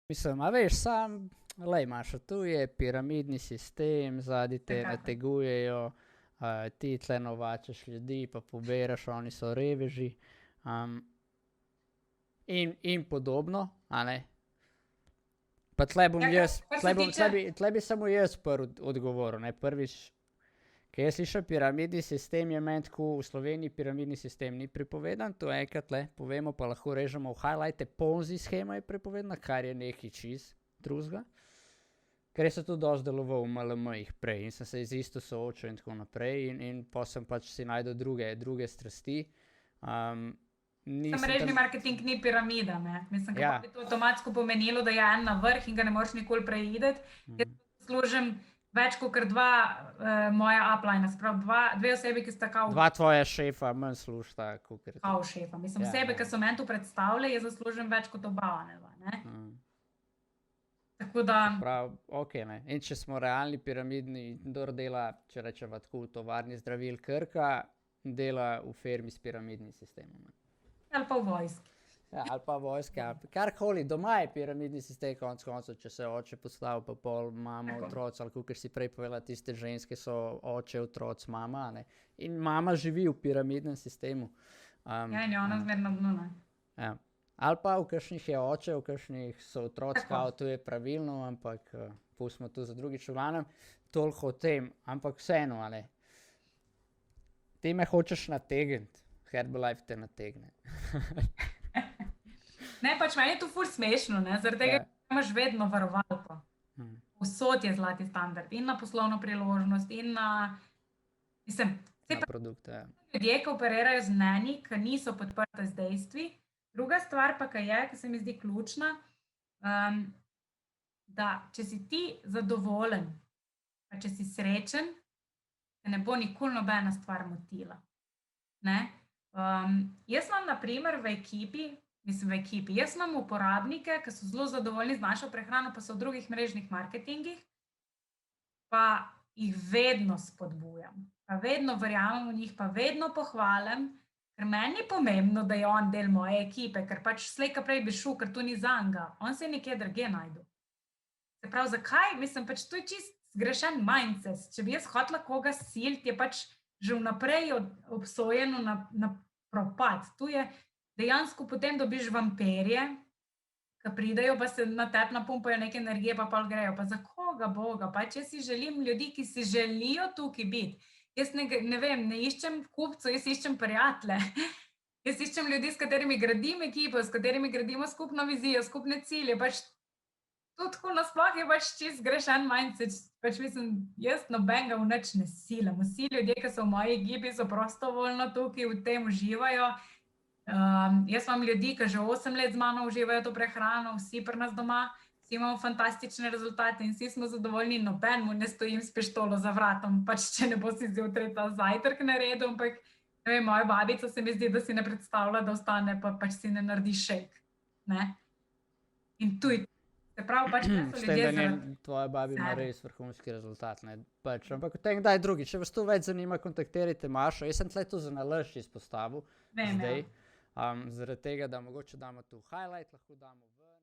Mislim, a veš, sam, lej, Maša, tu je piramidni sistem, zadnji te Vsekakor. nategujejo, ti tle novačeš ljudi, pa poberaš, oni so reveži. In podobno, a ne? Pa tle bom Ja, jaz, kar se tiče, tle bi samo jaz prvi odgovoril, ne? Prvič, ker jaz slišim piramidni sistem, je meni tako v Sloveniji piramidni sistem ni prepovedan, to je enkrat le, povemo, pa lahko režemo v highlighte, Ponzi shema je prepovedana, kar je nekaj čist drugega. Ker sem tudi dosti deloval v MLM-jih prej in sem se z isto soočil in tako naprej in pa sem pač si najdel druge strasti. mrežni marketing ni piramida, ne. Mislim, Ja. kako bi to avtomatsko pomenilo, da je en na vrh in ga ne moreš nikoli preideti. Jaz služim več kot dva moja uplina, se pravi dve osebi, ki sta kao Dva tvoja šefa manj slušta, kakor ti. kao šefa. Mislim, Ja, osebe, ja. ki so meni to predstavljali, jaz zaslužim več kot oba, ne. Tako da, Prav, ok, ne. In če smo realni piramidni, kdor dela, če rečeva tako, v tovarni zdravil Krka, dela v firmi s piramidnim sistemom. Ne. ali pa v vojski. Ja, ali pa vojska, karkoli, doma je piramidni sistem, konec koncev, če se oče postavi, pa pol mama, Tako. otroci, ali kakor si prej povedala, tiste ženske so oče, otroci, mama, ne. In mama živi v piramidnem sistemu. Ja, in je ona zmerno dnu, ne. Ja. Ali pa v kakšnih je oče, v kakšnih so otroci, Tako. kao, to je pravilno, ampak pustimo to za drugič. V glavnem, toliko o tem, ampak vseeno, a ne. Ti me hočeš nategniti, Herbalife te nategne. Ne, pač meni je to ful smešno, ne, zaradi tega, Ja. ker imaš vedno varovalko. Hm. Vsod je zlati standard, in na poslovno priložnost, in na, mislim, Na produkte, ja. ljudje, ki operirajo z mnenji, ki niso podprte z dejstvi. Druga stvar pa, ki se mi zdi ključna, da če si ti zadovoljen, pa če si srečen, te ne bo nikoli nobena stvar motila. Ne? Jaz imam na primer v ekipi, jaz imam uporabnike, ki so zelo zadovoljni z našo prehrano, pa so v drugih mrežnih marketingih, pa jih vedno spodbujam, pa vedno verjamem v njih, pa vedno pohvalim, ker meni je pomembno, da je on del moje ekipe, ker pač slej ko prej bi šel, ker to ni zanga, on se je nekje drugje najdu. Se pravi, zakaj? Mislim, pač to je čist zgrešen mindset. Če bi jaz hotela koga siliti, je pač že vnaprej obsojeno na propad. Tu je dejansko potem dobiš vampirje, ki pridejo, pa se na tebe napumpajo neke energije, pa pol grejo. Pa za koga boga? Pač jaz si želim ljudi, ki si želijo tukaj biti. Jaz ne vem, ne iščem kupcev, jaz iščem prijatelje. Jaz iščem ljudi, s katerimi gradim ekipo, s katerimi gradimo skupno vizijo, skupne cilje. Pač to tako nasploh je pač čist zgrešen mindset. Pač mislim, jaz nobenega v nič ne silim. Vsi ljudje, ki so v moji ekipi, so prostovoljno tukaj, v tem uživajo. Jaz imam ljudi, ki že 8 let z mano uživajo to prehrano, vsi pri nas doma, vsi imamo fantastične rezultate in vsi smo zadovoljni, nobenemu ne stojim s pištolo za vratom, pač če ne bo si zjutraj ta zajtrk naredil, ampak ne vem, moja babica se mi zdi, da si ne predstavlja, da ostane pa pač si ne naredi šejk. Ne? In tu je, se pravi, pač ne so S tem, ljudje da zaradi tvoja babi ima sebe. res vrhunski rezultat, ne, pač, ampak o tem kdaj drugi. Če vas to več zanima, kontaktirajte Mašo. Jaz sem tle to za nalašč izpostavil Vem, ja. zdaj, zaradi tega, da mogoče damo tu highlight, lahko damo v